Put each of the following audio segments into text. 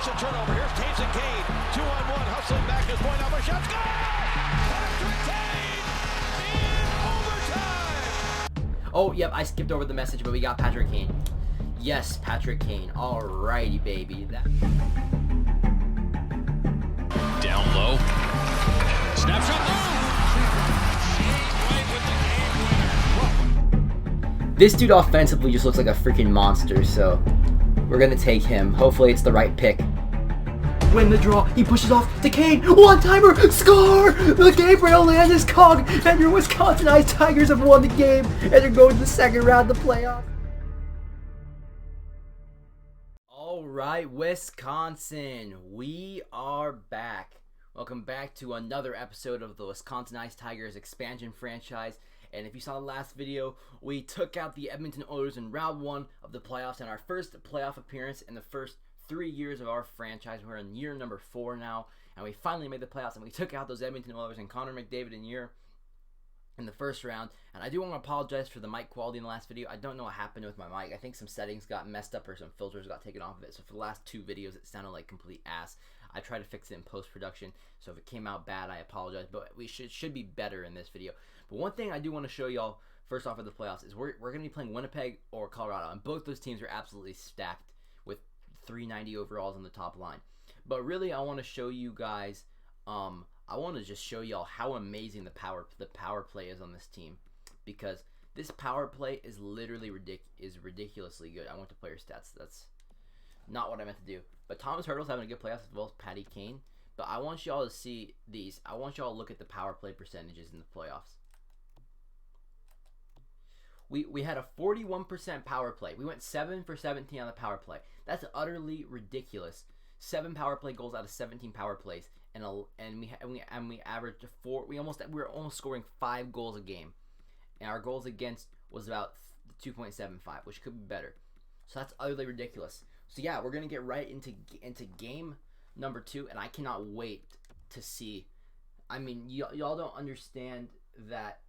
force a turnover. Here's Taves and Kane. 2-on-1. Hustling back his point. Up a shot. Score! Patrick Kane in overtime. Oh, yep, I skipped over the message, but we got Patrick Kane. Yes, Patrick Kane. Alrighty, baby. Down low. Snapshot low. This dude offensively just looks like a freaking monster, so we're going to take him. Hopefully it's the right pick. Win the draw. He pushes off to Kane. One-timer. Score! The Gabriel Landeskog and your Wisconsin Tigers have won the game, and they're going to the second round of the playoffs. All right, Wisconsin. We are back. Welcome back to another episode of the Wisconsin Tigers expansion franchise. And if you saw the last video, we took out the Edmonton Oilers in round 1 of the playoffs and our first playoff appearance in the first 3 years of our franchise. We're in year number 4 now, and we finally made the playoffs, and we took out those Edmonton Oilers and Connor McDavid in the first round. And I do want to apologize for the mic quality in the last video. I don't know what happened with my mic. I think some settings got messed up or some filters got taken off of it. So for the last 2 videos, it sounded like complete ass. I tried to fix it in post-production, so if it came out bad, I apologize. But we should be better in this video. But one thing I do want to show y'all first off of the playoffs is we're going to be playing Winnipeg or Colorado, and both those teams are absolutely stacked with 390 overalls on the top line. But really, I want to show you guys. I want to just show y'all how amazing the power play is on this team, because this power play is literally ridiculously good. I went to player stats. That's not what I meant to do. But Thomas Hertl's having a good playoffs as well as Patty Kane. But I want y'all to see these. I want y'all to look at the power play percentages in the playoffs. We had a 41% power play. We went 7 for 17 on the power play. That's utterly ridiculous. 7 power play goals out of 17 power plays, and we averaged 4. We were almost scoring 5 goals a game, and our goals against was about 2.75, which could be better. So that's utterly ridiculous. So yeah, we're gonna get right into game number 2, and I cannot wait to see. I mean, y'all don't understand that.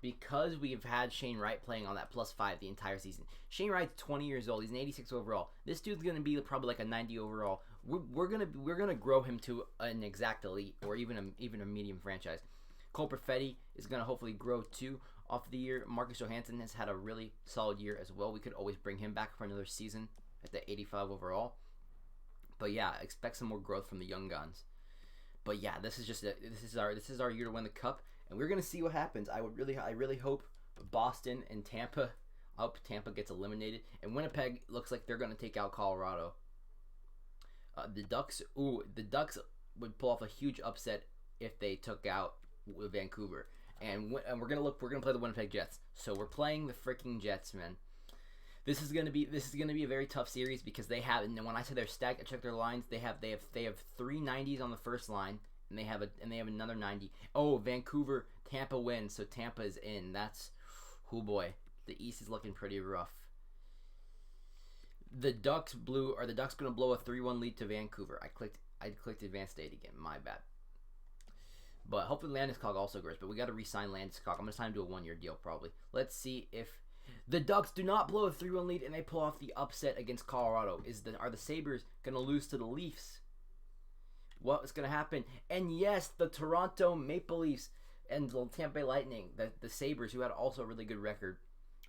Because we've had Shane Wright playing on that +5 the entire season. Shane Wright's 20 years old. He's an 86 overall. This dude's gonna be probably like a 90 overall. We're gonna grow him to an exact elite or even a medium franchise. Cole Perfetti is gonna hopefully grow too off the year. Marcus Johansson has had a really solid year as well. We could always bring him back for another season at the 85 overall. But yeah, expect some more growth from the young guns. But yeah, this is our year to win the cup. And we're gonna see what happens. I really hope Boston and Tampa. I hope Tampa gets eliminated. And Winnipeg looks like they're gonna take out Colorado. The Ducks would pull off a huge upset if they took out Vancouver. And we're gonna play the Winnipeg Jets. So we're playing the freaking Jets, man. This is gonna be a very tough series because they have. And when I say they're stacked, I checked their lines. They have 3 90s on the first line. And they have another 90. Oh, Vancouver, Tampa wins, so Tampa is in. That's, oh boy, the East is looking pretty rough. The Ducks gonna blow a 3-1 lead to Vancouver. I clicked advanced state again. My bad. But hopefully Landeskog also grows. But we got to re-sign Landeskog. I'm gonna sign him to a 1-year deal probably. Let's see if the Ducks do not blow a 3-1 lead and they pull off the upset against Colorado. Are the Sabres gonna lose to the Leafs? What's going to happen? And yes, the Toronto Maple Leafs and the Tampa Bay Lightning, the Sabres, who had also a really good record,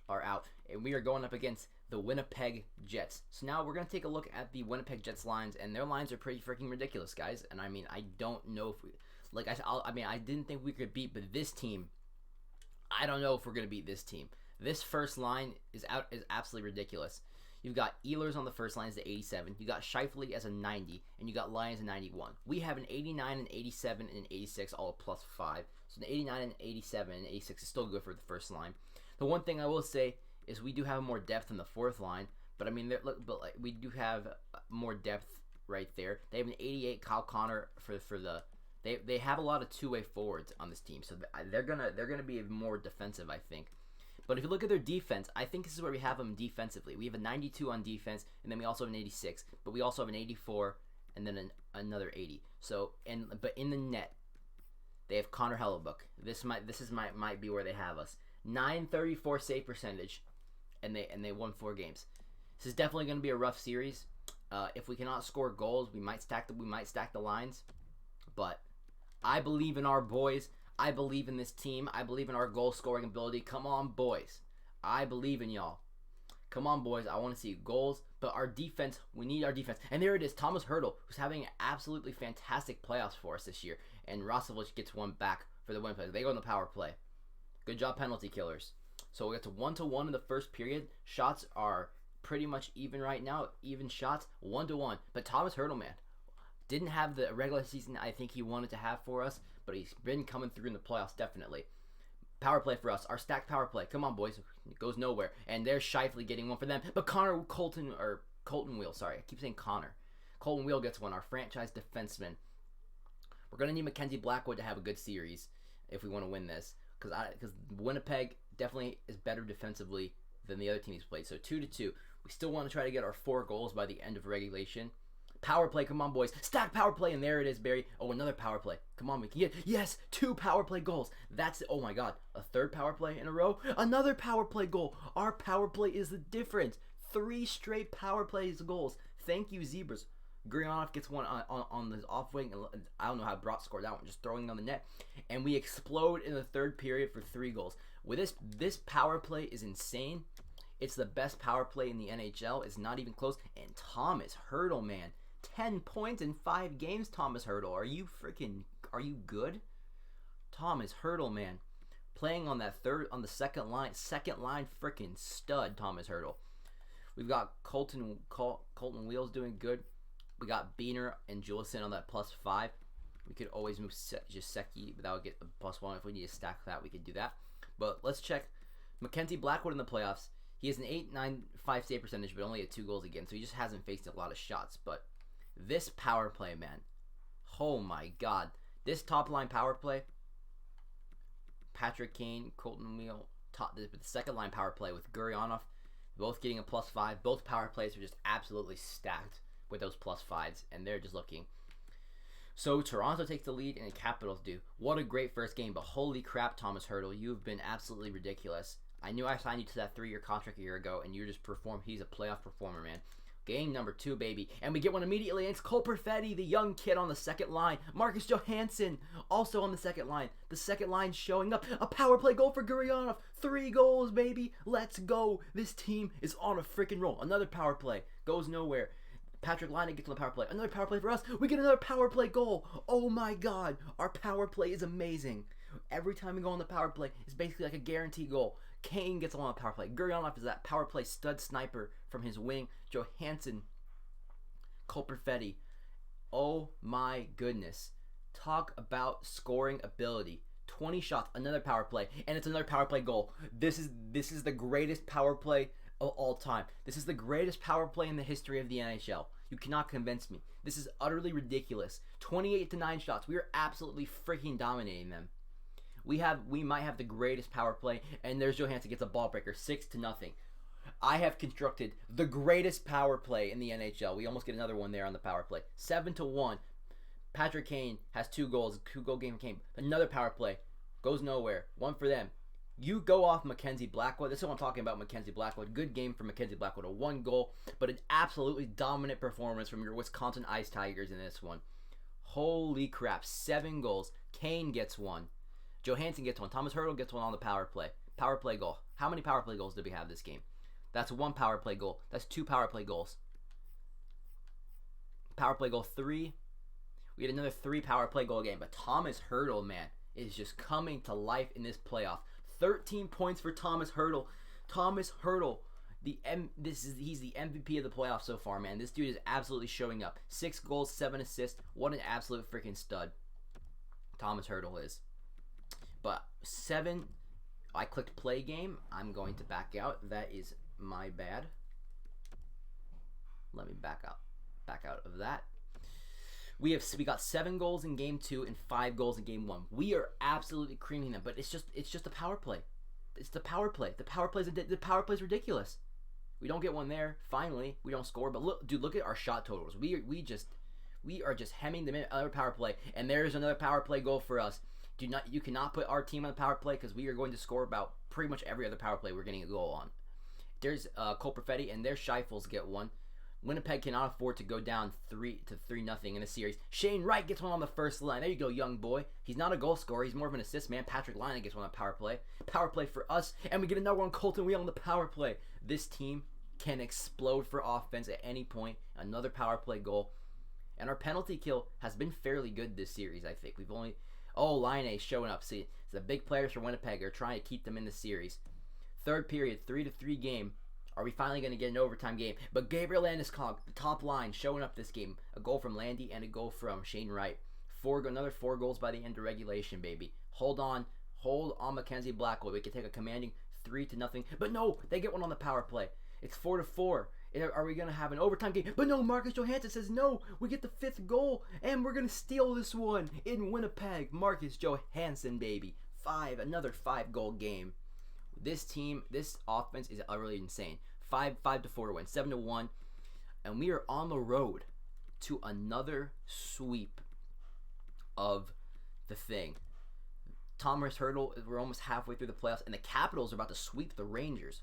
are out. And we are going up against the Winnipeg Jets. So now we're going to take a look at the Winnipeg Jets lines, and their lines are pretty freaking ridiculous, guys. And I mean, I don't know if we, like I didn't think we could beat, but this team, I don't know if we're going to beat this team. This first line is absolutely ridiculous. You've got Ehlers on the first line as an 87. You got Scheifele as a 90, and you got Lyons as a 91. We have an 89, an 87, and an 86, all a +5. So an 89, an 87, and 86 is still good for the first line. The one thing I will say is we do have more depth in the fourth line, but I mean, we do have more depth right there. They have an 88 Kyle Connor for the. They have a lot of two-way forwards on this team, so they're gonna be more defensive, I think. But if you look at their defense, I think this is where we have them defensively. We have a 92 on defense, and then we also have an 86. But we also have an 84, and then another 80. So, but in the net, they have Connor Hellebuck. This might be where they have us. 934 save percentage, and they won 4 games. This is definitely going to be a rough series. If we cannot score goals, we might stack the lines. But I believe in our boys. I believe in this team. I believe in our goal scoring ability. Come on, boys. I believe in y'all. Come on, boys. I want to see goals. But our defense, we need our defense. And there it is, Thomas Hertl, who's having absolutely fantastic playoffs for us this year. And Rostovich gets one back for the win play. They go in the power play. Good job, penalty killers. So we get to 1-1 in the first period. Shots are pretty much even right now. Even shots, 1-1. But Thomas Hertl, man, didn't have the regular season I think he wanted to have for us. But he's been coming through in the playoffs, definitely. Power play for us. Our stacked power play. Come on, boys. It goes nowhere. And there's Shifley getting one for them. But Colton Wheel, sorry. I keep saying Connor. Colton Wheel gets one. Our franchise defenseman. We're going to need Mackenzie Blackwood to have a good series if we want to win this. Because Winnipeg definitely is better defensively than the other team he's played. So 2-2. We still want to try to get our 4 goals by the end of regulation. Power play, come on, boys. Stack power play, and there it is, Barry. Oh, another power play. Come on, we can get, yes, 2 power play goals. That's, oh my God, a 3rd power play in a row. Another power play goal. Our power play is the difference. 3 straight power plays goals. Thank you, Zebras. Gurionov gets one on the off wing. I don't know how Brott scored that one, just throwing it on the net. And we explode in the 3rd period for 3 goals. With this power play is insane. It's the best power play in the NHL. It's not even close. And Thomas Hertl, man. 10 points in 5 games, Thomas Hertl. Are you good? Thomas Hertl, man. Playing on the second line freaking stud, Thomas Hertl. We've got Colton Wheels doing good. We got Biener and Julison on that +5. We could always move Jaceki, but that would get a +1. If we need to stack that, we could do that. But let's check Mackenzie Blackwood in the playoffs. He has an 8.95 save percentage, but only had 2 goals again, so he just hasn't faced a lot of shots. But this power play, man. Oh my God. This top line power play. Patrick Kane, Colton Wheel, the second line power play with Gurionov, both getting a +5. Both power plays are just absolutely stacked with those +5s, and they're just looking. So Toronto takes the lead, and the Capitals do. What a great first game, but holy crap, Thomas Hertl, you've been absolutely ridiculous. I knew I signed you to that 3-year contract a year ago, and you just performed. He's a playoff performer, man. Game number 2, baby. And we get one immediately. And it's Cole Perfetti, the young kid on the second line. Marcus Johansson, also on the second line. The second line showing up. A power play goal for Gurionov. 3 goals, baby. Let's go. This team is on a freaking roll. Another power play. Goes nowhere. Patrick Laine gets on the power play. Another power play for us. We get another power play goal. Oh my God. Our power play is amazing. Every time we go on the power play, it's basically like a guaranteed goal. Kane gets on the power play. Gurionov is that power play stud sniper from his wing. Johansson, Cole Perfetti. Oh my goodness. Talk about scoring ability. 20 shots, another power play, and it's another power play goal. This is the greatest power play of all time. This is the greatest power play in the history of the NHL. You cannot convince me. This is utterly ridiculous. 28-9 shots. We are absolutely freaking dominating them. We might have the greatest power play, and there's Johansson gets a ball breaker, 6-0. I have constructed the greatest power play in the NHL. We almost get another one there on the power play. 7-1. Patrick Kane has 2 goals, 2-goal game came. Another power play goes nowhere. 1 for them. You go off Mackenzie Blackwood. This is what I'm talking about, Mackenzie Blackwood. Good game for Mackenzie Blackwood. A 1 goal, but an absolutely dominant performance from your Wisconsin Ice Tigers in this one. Holy crap. 7 goals. Kane gets 1. Johansson gets 1. Thomas Hertl gets 1 on the power play. Power play goal. How many power play goals did we have this game? That's 1 power play goal. That's 2 power play goals. Power play goal 3. We had another 3 power play goal game. But Thomas Hertl, man, is just coming to life in this playoff. 13 points for Thomas Hertl. Thomas Hertl, he's the MVP of the playoffs so far, man. This dude is absolutely showing up. 6 goals, 7 assists. What an absolute freaking stud Thomas Hertl is. But 7, I clicked play game. I'm going to back out. That is my bad. Let me back out of that. We got 7 goals in game 2 and 5 goals in game 1. We are absolutely creaming them, but it's just a power play. It's the power play. The power play's ridiculous. We don't get one there. Finally, we don't score. But look at our shot totals. We are just hemming them in. Another power play, and there's another power play goal for us. You cannot put our team on the power play because we are going to score about pretty much every other power play we're getting a goal on. There's Cole Perfetti, and there's Scheifels get 1. Winnipeg cannot afford to go down 3-0 in a series. Shane Wright gets one on the first line. There you go, young boy. He's not a goal scorer. He's more of an assist man. Patrick Laine gets one on the power play. Power play for us, and we get another one. Colton Wheel on the power play. This team can explode for offense at any point. Another power play goal. And our penalty kill has been fairly good this series, I think. We've only... Oh, Laine showing up. See, the big players for Winnipeg are trying to keep them in the series. Third period, 3-3 game. Are we finally going to get an overtime game? But Gabriel Landeskog, the top line, showing up this game. A goal from Landy and a goal from Shane Wright. Another 4 goals by the end of regulation, baby. Hold on, Mackenzie Blackwood. We can take a commanding 3-0. But no, they get one on the power play. It's 4-4. Are we going to have an overtime game? But no, Marcus Johansson says no. We get the 5th goal, and we're going to steal this one in Winnipeg. Marcus Johansson, baby. Another 5-goal game. This team, this offense is utterly insane. 5-4 win, 7-1, and we are on the road to another sweep of the thing. Thomas Hertl, we're almost halfway through the playoffs, and the Capitals are about to sweep the Rangers.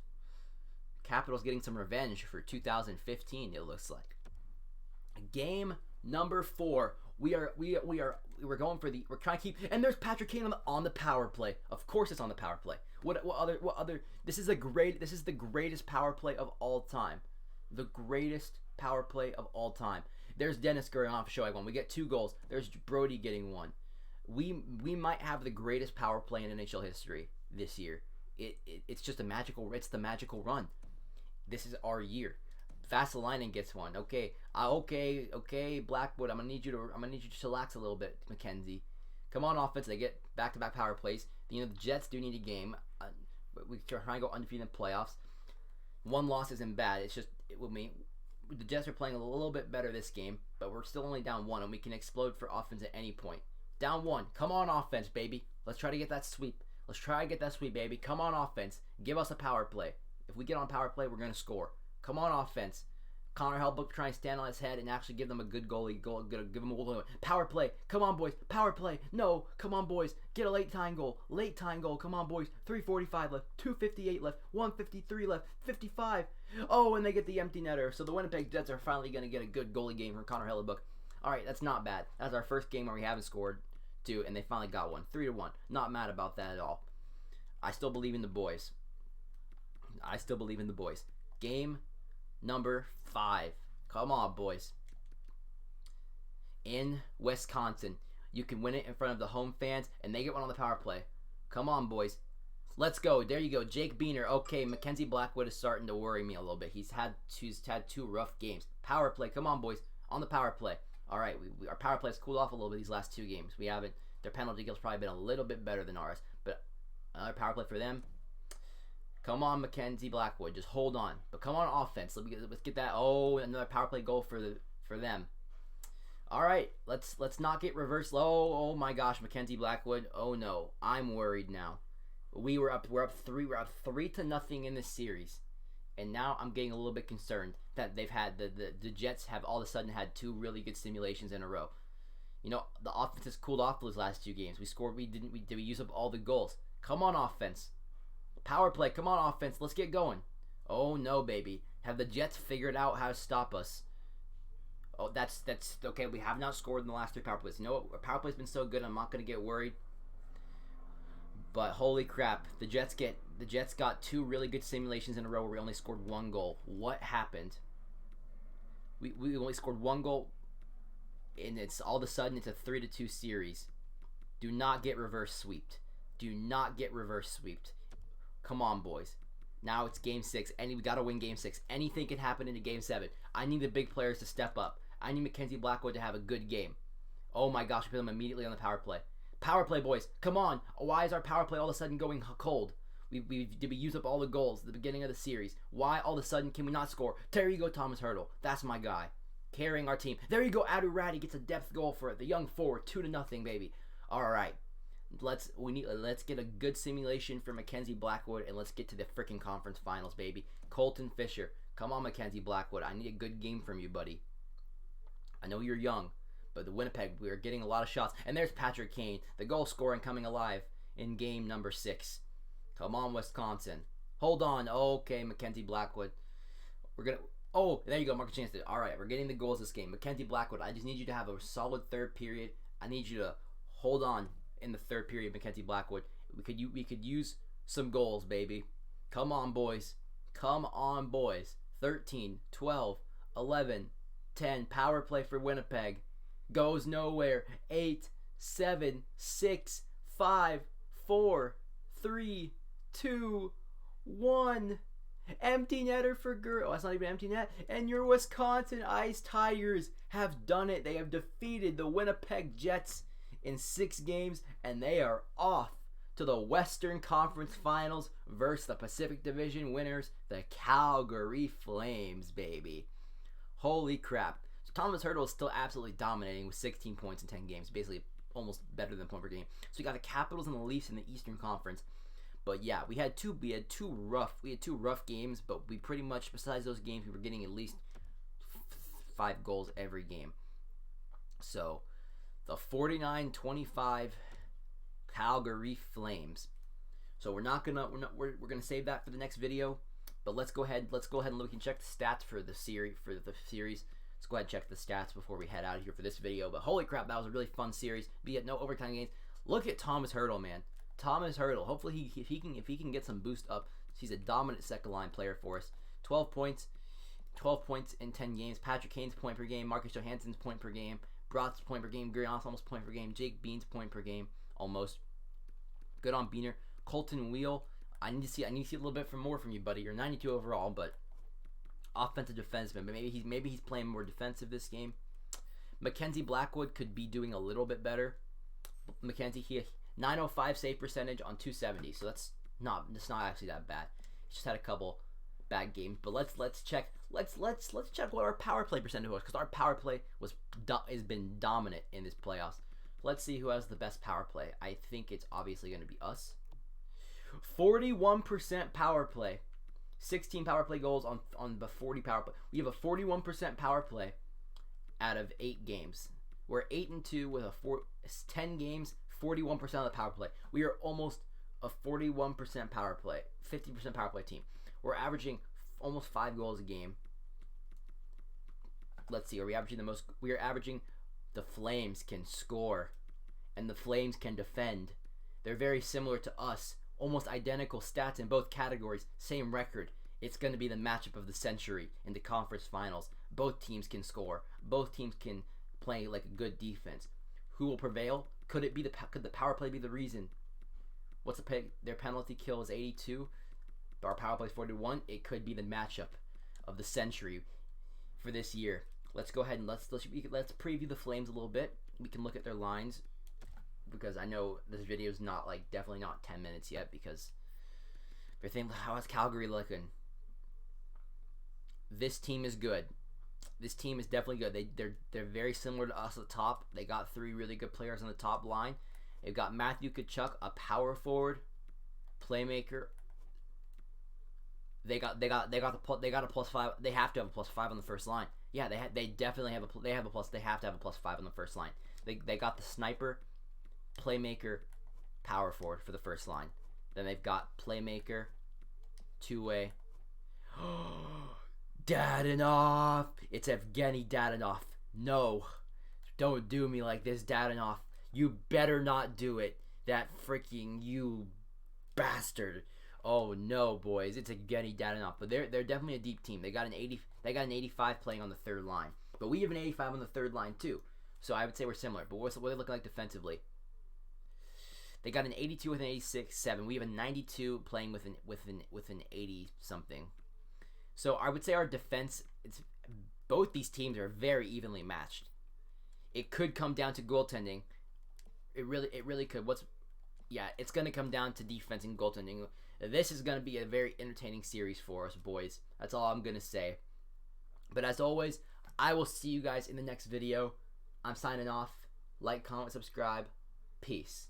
Capitals getting some revenge for 2015. It looks like. Game number 4. We're going for we're trying to keep, and there's Patrick Kane on the power play. Of course, it's on the power play. What other? This is the greatest power play of all time. The greatest power play of all time. There's Dennis Gurianov showing one. We get 2 goals. There's Brody getting 1. We might have the greatest power play in NHL history this year. It's just it's the magical run. This is our year. Vasalainen gets one. Okay, Blackwood. I'm gonna need you to chillax a little bit, Mackenzie. Come on, offense. They get back-to-back power plays. The Jets do need a game. We try to go undefeated in the playoffs. 1 loss isn't bad. It's just the Jets are playing a little bit better this game, but we're still only down 1, and we can explode for offense at any point. Down 1. Come on, offense, baby. Let's try to get that sweep. Baby. Come on, offense. Give us a power play. If we get on power play, we're gonna score. Come on, offense. Connor Hellebuyck trying to stand on his head and actually give them a good goalie. Give them a goal. Power play. Come on, boys. Power play. No. Come on, boys. Get a late time goal. Come on, boys. 3:45 left. 2:58 left. 1:53 left. 55. Oh, and they get the empty netter. So the Winnipeg Jets are finally going to get a good goalie game from Connor Hellebuyck. All right, that's not bad. That's our first game where we haven't scored, too, and they finally got one. 3-1. Not mad about that at all. I still believe in the boys. Game number 5. Come on, boys. In Wisconsin. You can win it in front of the home fans, and they get one on the power play. Come on, boys. Let's go. There you go. Jake Beaner. Okay, Mackenzie Blackwood is starting to worry me a little bit. He's had 2 rough games. Power play. Come on, boys. On the power play. All right, our power play has cooled off a little bit these last 2 games. We haven't. Their penalty kill's probably been a little bit better than ours, but another power play for them. Come on, Mackenzie Blackwood. Just hold on. But come on, offense. Let's get that. Oh, another power play goal for them. All right, let's not get reversed. Oh my gosh, Mackenzie Blackwood. Oh no, I'm worried now. We're up 3-0 in this series, and now I'm getting a little bit concerned that they've had the Jets have all of a sudden had 2 really good simulations in a row. The offense has cooled off those last 2 games. We scored. Did we use up all the goals? Come on, offense. Power play. Come on, offense. Let's get going. Oh no, baby. Have the Jets figured out how to stop us? Oh, that's okay. We have not scored in the last 3 power plays. You know what? Our power play's been so good. I'm not gonna get worried. But holy crap, the Jets got 2 really good simulations in a row where we only scored 1 goal. What happened? We only scored 1 goal, and it's all of a sudden it's a 3-2 series. Do not get reverse sweeped. Come on, boys. Now it's game 6, and we gotta win game 6. Anything can happen into game 7. I need the big players to step up. I need Mackenzie Blackwood to have a good game. Oh my gosh, we put him immediately on the power play. Power play, boys. Come on. Why is our power play all of a sudden going cold? Did we use up all the goals at the beginning of the series? Why all of a sudden can we not score? There you go, Thomas Hertl. That's my guy. Carrying our team. There you go, Adu Ratty gets a depth goal for it. The young forward, 2-0, baby. All right. Let's get a good simulation for Mackenzie Blackwood, and let's get to the freaking conference finals, baby. Colton Fisher. Come on, Mackenzie Blackwood. I need a good game from you, buddy. I know you're young, but the Winnipeg, we are getting a lot of shots. And there's Patrick Kane, the goal scoring coming alive in game number 6. Come on, Wisconsin. Hold on. Okay, Mackenzie Blackwood. Oh, there you go, Marcus Jansen. All right, we're getting the goals this game. Mackenzie Blackwood, I just need you to have a solid third period. I need you to hold on in the third period, Mackenzie Blackwood. We could use some goals, baby. Come on, boys. Come on, boys. 13, 12, 11, 10. Power play for Winnipeg. Goes nowhere. 8, 7, 6, 5, 4, 3, 2, 1. Empty netter for girl. Oh, that's not even empty net. And your Wisconsin Ice Tigers have done it. They have defeated the Winnipeg Jets in 6 games, and they are off to the Western Conference Finals versus the Pacific Division winners, the Calgary Flames, baby. Holy crap. So Thomas Hertl is still absolutely dominating with 16 points in 10 games, basically almost better than point per game. So you got the Capitals and the Leafs in the Eastern Conference. But yeah, we had two rough games, but we pretty much, besides those games, we were getting at least 5 goals every game. So the 49-25 Calgary Flames. So we're gonna save that for the next video. But let's go ahead and look and check the stats for the series. Let's go ahead and check the stats before we head out of here for this video. But holy crap, that was a really fun series. Be it no overtime games. Look at Thomas Hertl, man. Thomas Hertl. Hopefully if he can get some boost up. He's a dominant second line player for us. 12 points in 10 games. Patrick Kane's point per game. Marcus Johansson's point per game. Brott's point per game. Grian's almost point per game. Jake Bean's point per game. Almost. Good on Beaner. Colton Wheel. I need to see a little bit more from you, buddy. You're 92 overall, but offensive defenseman. But maybe he's playing more defensive this game. Mackenzie Blackwood could be doing a little bit better. Mackenzie, he 905 save percentage on 270, so that's not actually that bad. He just had a couple bad games, but let's check what our power play percentage was, because our power play has been dominant in this playoffs. Let's see who has the best power play. I think it's obviously going to be us. 41% power play, 16 power play goals on the 40 power play. We have a 41% power play out of 8 games. We're 8-2 with 10 games. 41% of the power play. We are almost a 41% power play, 50% power play team. We're averaging almost 5 goals a game. Let's see, are we averaging the most? We are averaging, the Flames can score, and the Flames can defend. They're very similar to us, almost identical stats in both categories, same record. It's going to be the matchup of the century in the conference finals. Both teams can score. Both teams can play like a good defense. Who will prevail? Could the power play be the reason? What's their penalty kill is 82. Our power play is 41. It could be the matchup of the century for this year. Let's go ahead and let's preview the Flames a little bit. We can look at their lines, because I know this video is definitely not 10 minutes yet, because they're thinking, how is Calgary looking? This team is good. This team is definitely good. They're very similar to us at the top. They got 3 really good players on the top line. They've got Matthew Tkachuk, a power forward, playmaker. They got a +5. They have to have a +5 on the first line. Yeah, they definitely have a plus. They have to have a +5 on the first line. They got the sniper, playmaker, power forward for the first line. Then they've got playmaker, two-way. Dadonov! It's Evgeny Dadonov. No. Don't do me like this, Dadonov. You better not do it. That freaking you bastard. Oh no, boys. It's Evgeny Dadonov. But they're definitely a deep team. They got an 85 playing on the third line. But we have an 85 on the third line too. So I would say we're similar. But what are they looking like defensively? They got an 82 with an 86-7. We have a 92 playing with an 80 something. So I would say our defense, both these teams are very evenly matched. It could come down to goaltending. It really could. It's going to come down to defense and goaltending. This is going to be a very entertaining series for us, boys. That's all I'm going to say. But as always, I will see you guys in the next video. I'm signing off. Like, comment, subscribe. Peace.